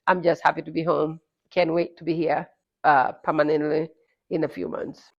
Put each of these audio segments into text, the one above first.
I'm just happy to be home. Can't wait to be here permanently in a few months.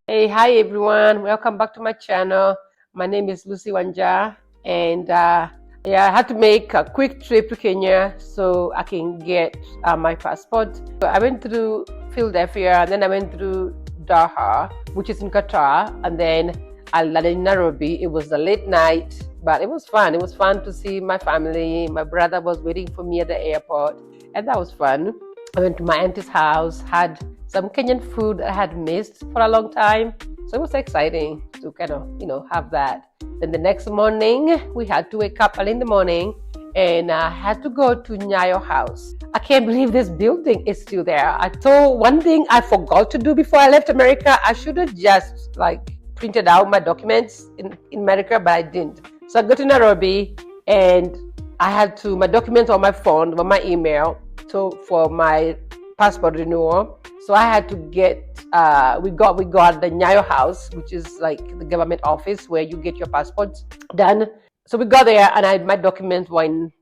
Hey, hi everyone. Welcome back to my channel. My name is Lucy Wanja, and yeah, I had to make a quick trip to Kenya so I can get my passport. So I went through Philadelphia, and then I went through Doha, which is in Qatar, and then I landed in Nairobi. It was a late night, but it was fun. It was fun to see my family. My brother was waiting for me at the airport, and that was fun. I went to my auntie's house, had some Kenyan food I had missed for a long time. So it was exciting to kind of, have that. Then the next morning, we had to wake up early in the morning and I had to go to Nyayo House. I can't believe this building is still there. I told one thing I forgot to do before I left America. I should have just printed out my documents in America, but I didn't. So I go to Nairobi and I had my documents on my phone, on my email, for my passport renewal. So I had to get, we got the Nyayo House, which is like the government office where you get your passports done. So we got there and I had my documents were in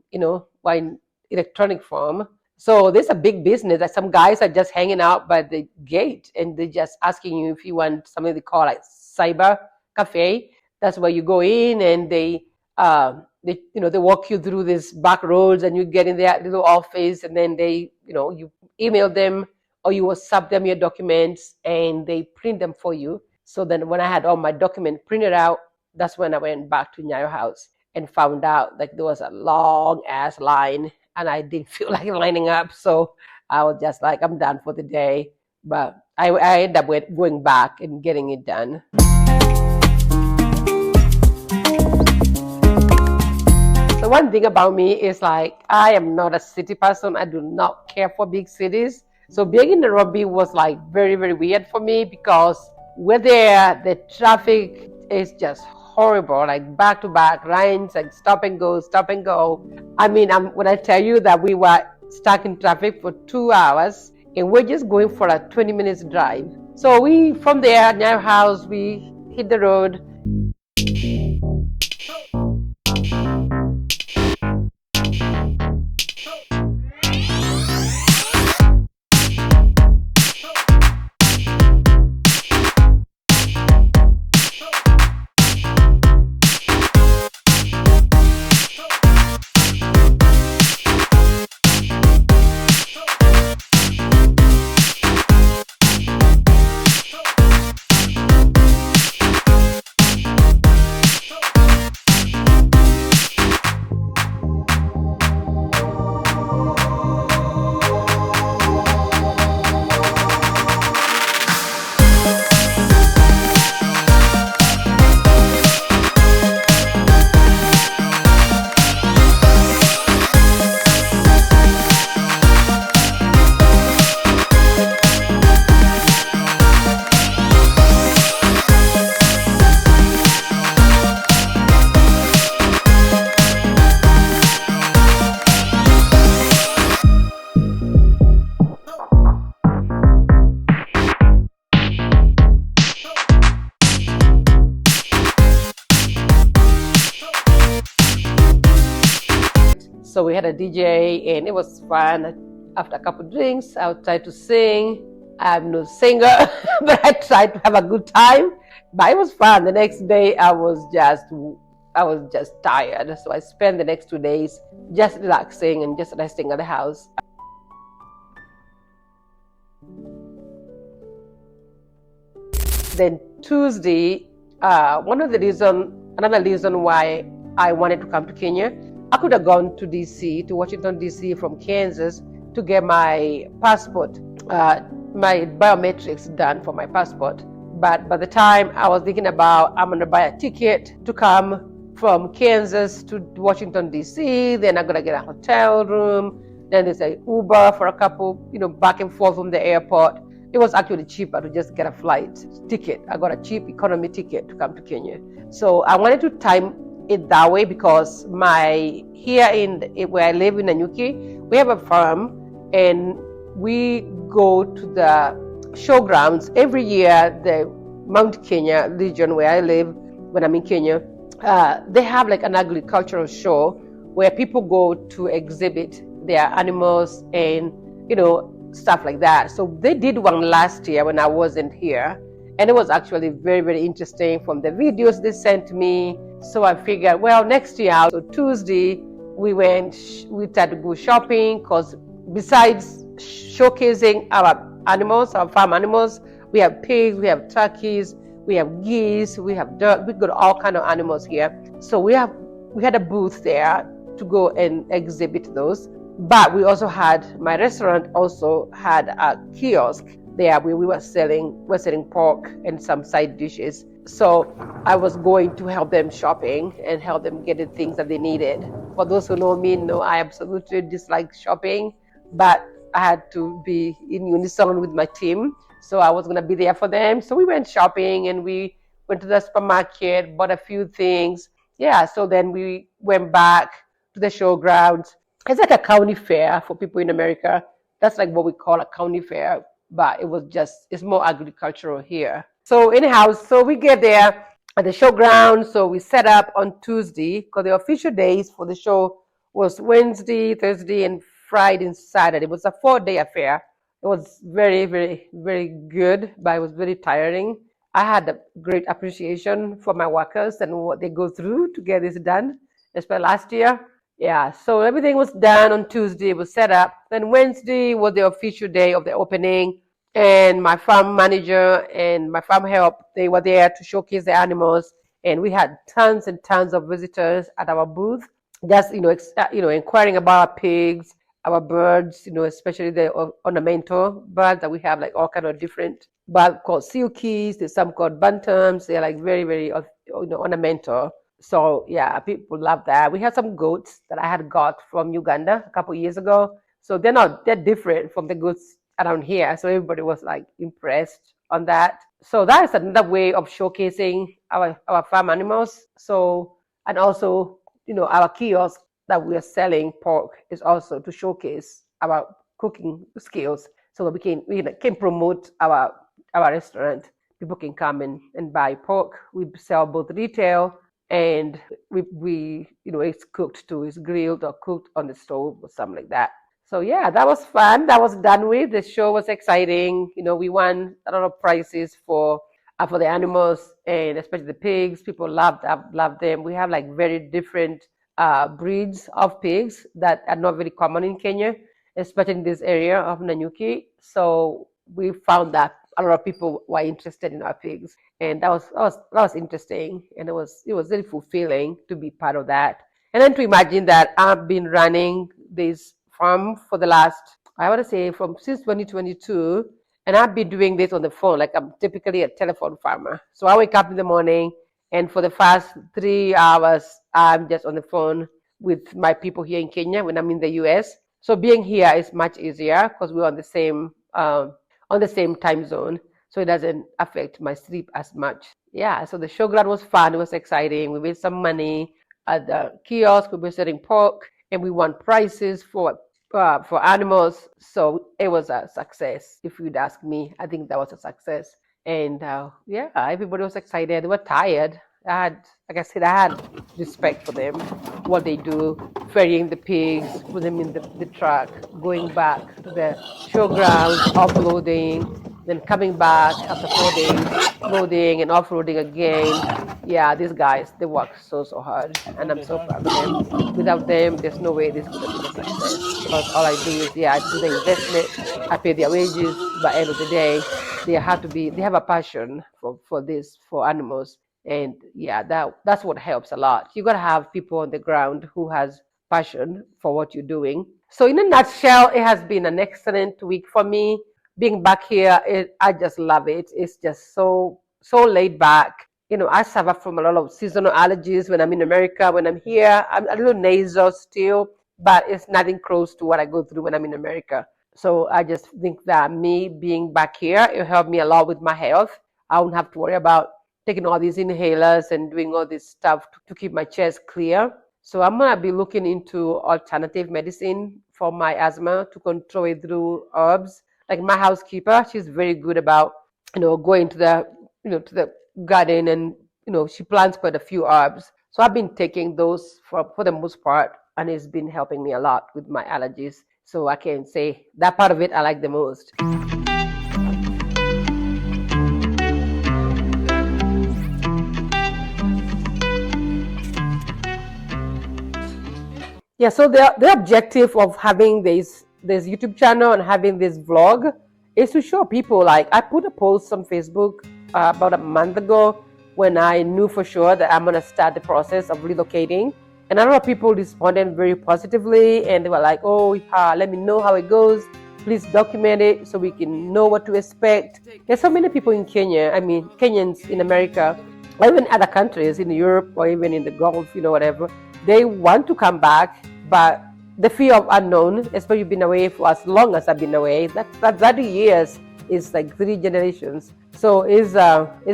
electronic form. So there's a big business that some guys are just hanging out by the gate and they're just asking you if you want something they call like cyber cafe. That's where you go in and they walk you through these back roads and you get in their little office and then they, you email them or you WhatsApp them your documents and they print them for you. So then when I had all my documents printed out, that's when I went back to Nyayo House and found out that there was a long ass line and I didn't feel like lining up. So I was just like, I'm done for the day. But I ended up going back and getting it done. So one thing about me is I am not a city person. I do not care for big cities. So being in Nairobi was very, very weird for me because we're there, the traffic is just horrible, back to back lines, stop and go, stop and go. I mean, when I tell you that we were stuck in traffic for 2 hours and we're just going for a 20 minutes drive. So from there, at Nyayo House, we hit the road. So we had a DJ and it was fun. After a couple of drinks, I would try to sing. I'm no singer, but I tried to have a good time. But it was fun. The next day, I was just tired. So I spent the next 2 days just relaxing and just resting at the house. Then Tuesday, another reason why I wanted to come to Kenya, I could have gone to DC, to Washington, DC from Kansas to get my passport, my biometrics done for my passport. But by the time I was thinking about, I'm going to buy a ticket to come from Kansas to Washington, DC, then I'm going to get a hotel room, then there's a Uber for a couple, back and forth from the airport. It was actually cheaper to just get a flight ticket. I got a cheap economy ticket to come to Kenya. So I wanted to time it that way because where I live in Nanyuki, we have a farm and we go to the showgrounds every year. The Mount Kenya region where I live when I'm in Kenya, they have like an agricultural show where people go to exhibit their animals and stuff like that. So they did one last year when I wasn't here, and it was actually very, very interesting from the videos they sent me. So I figured, well, next year. So Tuesday we tried to go shopping, because besides showcasing our animals, our farm animals, we have pigs, we have turkeys, we have geese, we have duck, we got all kind of animals here. So we had a booth there to go and exhibit those. But we also had, my restaurant also had a kiosk there where we're selling pork and some side dishes. So I was going to help them shopping and help them get the things that they needed. For those who know me, know I absolutely dislike shopping, but I had to be in unison with my team. So I was going to be there for them. So we went shopping and we went to the supermarket, bought a few things. Yeah, so then we went back to the showgrounds. It's like a county fair for people in America. That's like what we call a county fair, but it's more agricultural here. So anyhow, so we get there at the showground. So we set up on Tuesday, because the official days for the show was Wednesday, Thursday, and Friday and Saturday. It was a 4-day affair. It was very, very, very good, but it was very tiring. I had a great appreciation for my workers and what they go through to get this done, especially last year. Yeah, so everything was done on Tuesday, it was set up. Then Wednesday was the official day of the opening, and my farm manager and my farm help, they were there to showcase the animals, and we had tons and tons of visitors at our booth, just inquiring about our pigs, our birds, especially the ornamental birds that we have, like all kind of different birds called silkies. There's some called bantams. They're like very, very ornamental. So yeah, people love that. We had some goats that I had got from Uganda a couple of years ago. So they're different from the goats around here. So everybody was like impressed on that. So that is another way of showcasing our farm animals. So, and also, our kiosk that we are selling pork is also to showcase our cooking skills, so that we can promote our restaurant. People can come and buy pork. We sell both retail, and we it's cooked too. It's grilled or cooked on the stove or something like that. So yeah, that was fun. That was done with. The show was exciting. We won a lot of prizes for the animals, and especially the pigs. People loved them. We have like very different breeds of pigs that are not very common in Kenya, especially in this area of Nanyuki. So we found that a lot of people were interested in our pigs, and that was interesting, and it was really fulfilling to be part of that. And then to imagine that I've been running this farm for the last, I want to say, since 2022, and I've been doing this on the phone. Like, I'm typically a telephone farmer. So I wake up in the morning, and for the first 3 hours, I'm just on the phone with my people here in Kenya when I'm in the US. So being here is much easier because we're on the same time zone. So it doesn't affect my sleep as much. Yeah, so the showground was fun. It was exciting. We made some money at the kiosk. We were selling pork, and we won prizes for animals. So it was a success. If you'd ask me, I think that was a success. And yeah, everybody was excited. They were tired. Like I said, I had respect for them, what they do, ferrying the pigs, put them in the truck, going back to the showground, offloading, then coming back after 4 days, loading and offloading again. Yeah, these guys, they work so hard, and I'm so proud of them. Without them, there's no way this could have been a success, because all I do is, I do the investment, I pay their wages. By the end of the day, they have a passion for animals. And yeah, that's what helps a lot. You gotta have people on the ground who has passion for what you're doing. So in a nutshell, it has been an excellent week for me. Being back here, I just love it. It's just so laid back. I suffer from a lot of seasonal allergies when I'm in America. When I'm here, I'm a little nasal still, but it's nothing close to what I go through when I'm in America. So I just think that me being back here, it helped me a lot with my health. I won't have to worry about taking all these inhalers and doing all this stuff to keep my chest clear. So I'm going to be looking into alternative medicine for my asthma to control it through herbs. Like my housekeeper, she's very good about, going to the, to the garden, and, she plants quite a few herbs. So I've been taking those for the most part, and it's been helping me a lot with my allergies. So I can say that part of it I like the most. Yeah, so the objective of having this YouTube channel and having this vlog is to show people, like I put a post on Facebook about a month ago when I knew for sure that I'm gonna start the process of relocating, and a lot of people responded very positively, and they were like, "Oh, let me know how it goes. Please document it so we can know what to expect." There's so many people in Kenya. I mean, Kenyans in America, or even other countries in Europe or even in the Gulf, whatever. They want to come back, but the fear of unknown, especially you've been away for as long as I've been away, that's 30 years is like 3 generations. So it's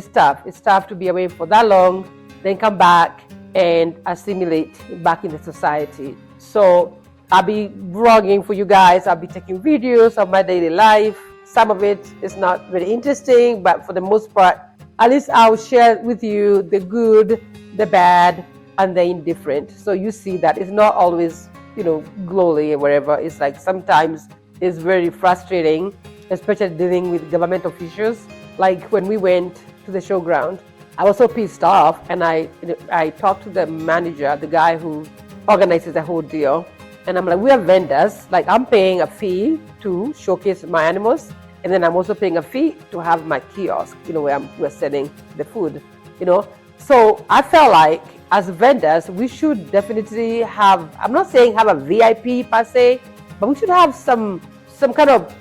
tough. It's tough to be away for that long, then come back and assimilate back in the society. So I'll be vlogging for you guys. I'll be taking videos of my daily life. Some of it is not very interesting, but for the most part, at least I'll share with you the good, the bad, and the indifferent. So you see that it's not always, glory or whatever. It's like sometimes it's very frustrating, especially dealing with government officials. Like when we went to the showground, I was so pissed off, and I talked to the manager, the guy who organizes the whole deal, and I'm like, we are vendors. Like I'm paying a fee to showcase my animals, and then I'm also paying a fee to have my kiosk, where we're selling the food, So I felt like as vendors, we should definitely have, I'm not saying have a VIP per se, but we should have some kind of,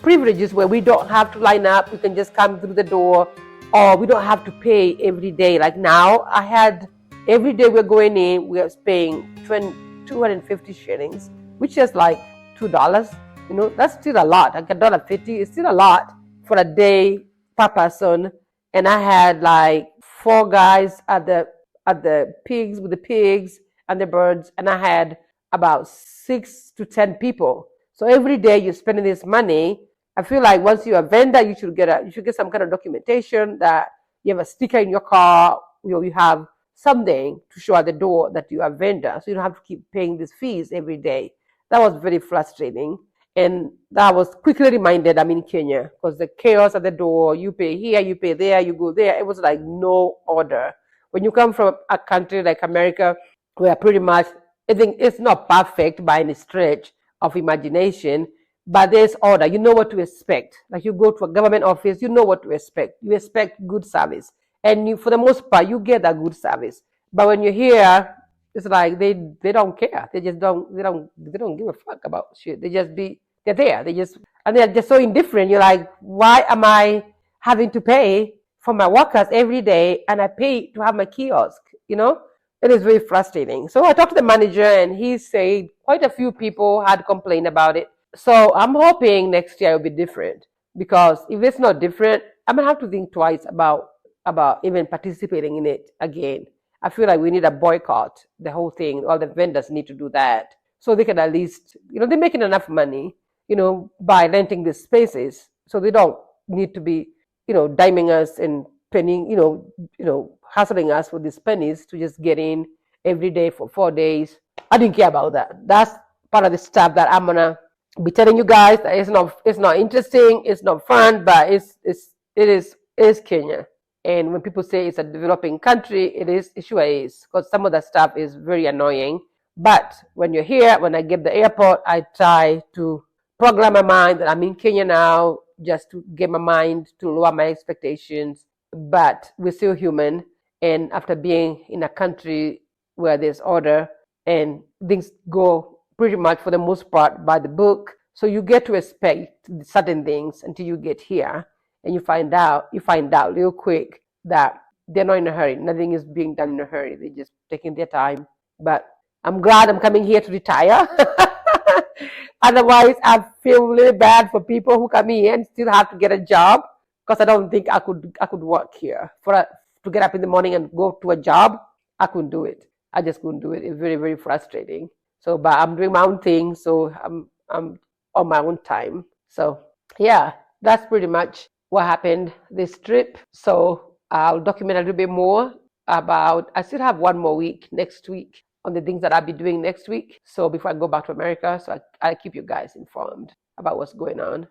privileges where we don't have to line up. We can just come through the door, or we don't have to pay every day. Like now, every day we're going in, we're paying 250 shillings, which is like $2. That's still a lot. Like $1.50 is still a lot for a day per person. And I had like 4 guys at the pigs with the pigs and the birds, and I had about 6 to 10 people. So every day you're spending this money. I feel like once you're a vendor, you should get some kind of documentation that you have a sticker in your car, you have something to show at the door that you are a vendor, so you don't have to keep paying these fees every day. That was very frustrating. And that was quickly reminded I'm in Kenya, because the chaos at the door, you pay here, you pay there, you go there. It was like no order. When you come from a country like America, where pretty much I think it's not perfect by any stretch of imagination, but there's order. You know what to expect. Like you go to a government office, you know what to expect. You expect good service, and for the most part, you get that good service. But when you're here, it's like they don't care. They don't give a fuck about shit. They're there. And they're just so indifferent. You're like, why am I having to pay for my workers every day, and I pay to have my kiosk? It is very frustrating. So I talked to the manager, and he said quite a few people had complained about it. So I'm hoping next year will be different, because if it's not different, I'm gonna have to think twice about even participating in it again. I feel like we need a boycott, the whole thing. All the vendors need to do that, so they can at least, they're making enough money, by renting these spaces, so they don't need to be, diming us and penning, hassling us for these pennies to just get in every day for 4 days. I didn't care about that. That's part of the stuff that I'm gonna be telling you guys. That it's not interesting, it's not fun, but it is Kenya. And when people say it's a developing country, it sure is, because some of that stuff is very annoying. But when you're here, when I get the airport, I try to program my mind that I'm in Kenya now, just to get my mind to lower my expectations. But we're still human. And after being in a country where there's order and things go pretty much for the most part by the book, so you get to expect certain things until you get here. And you find out real quick that they're not in a hurry. Nothing is being done in a hurry. They're just taking their time. But I'm glad I'm coming here to retire. Otherwise, I feel really bad for people who come here and still have to get a job, because I don't think I could work here. To get up in the morning and go to a job, I couldn't do it. I just couldn't do it. It's very, very frustrating. So, but I'm doing my own thing, so I'm on my own time. So yeah, that's pretty much what happened this trip. So I'll document a little bit more I still have one more week next week on the things that I'll be doing next week. So before I go back to America, so I'll keep you guys informed about what's going on.